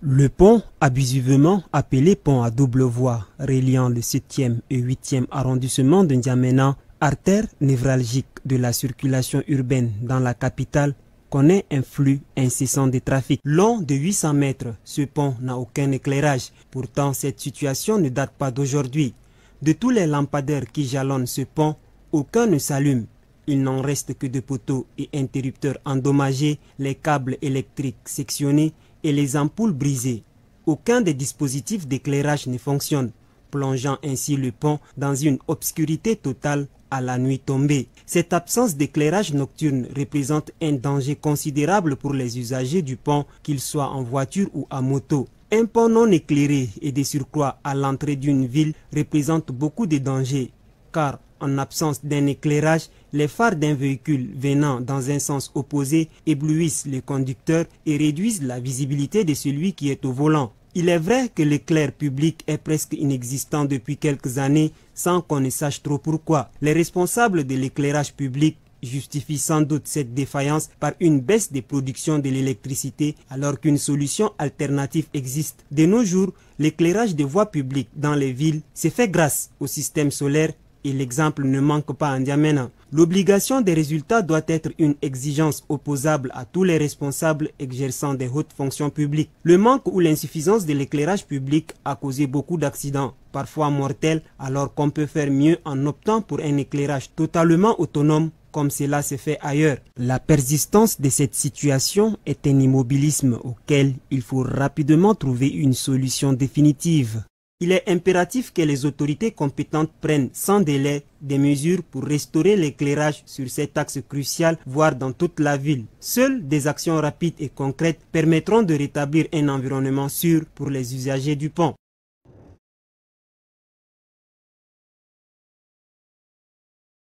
Le pont, abusivement appelé pont à double voie, reliant le 7e et 8e arrondissement de N'Djamena, artère névralgique de la circulation urbaine dans la capitale, connaît un flux incessant de trafic. Long de 800 mètres, ce pont n'a aucun éclairage. Pourtant, cette situation ne date pas d'aujourd'hui. De tous les lampadaires qui jalonnent ce pont, aucun ne s'allume. Il n'en reste que des poteaux et interrupteurs endommagés, les câbles électriques sectionnés et les ampoules brisées. Aucun des dispositifs d'éclairage ne fonctionne, plongeant ainsi le pont dans une obscurité totale à la nuit tombée. Cette absence d'éclairage nocturne représente un danger considérable pour les usagers du pont, qu'ils soient en voiture ou à moto. Un pont non éclairé et de surcroît à l'entrée d'une ville représente beaucoup de dangers, car en absence d'un éclairage, les phares d'un véhicule venant dans un sens opposé éblouissent les conducteurs et réduisent la visibilité de celui qui est au volant. Il est vrai que l'éclair public est presque inexistant depuis quelques années sans qu'on ne sache trop pourquoi. Les responsables de l'éclairage public justifient sans doute cette défaillance par une baisse des productions de l'électricité alors qu'une solution alternative existe. De nos jours, l'éclairage des voies publiques dans les villes se fait grâce au système solaire et l'exemple ne manque pas à N'Djamena. L'obligation des résultats doit être une exigence opposable à tous les responsables exerçant des hautes fonctions publiques. Le manque ou l'insuffisance de l'éclairage public a causé beaucoup d'accidents, parfois mortels, alors qu'on peut faire mieux en optant pour un éclairage totalement autonome comme cela se fait ailleurs. La persistance de cette situation est un immobilisme auquel il faut rapidement trouver une solution définitive. Il est impératif que les autorités compétentes prennent sans délai des mesures pour restaurer l'éclairage sur cet axe crucial, voire dans toute la ville. Seules des actions rapides et concrètes permettront de rétablir un environnement sûr pour les usagers du pont.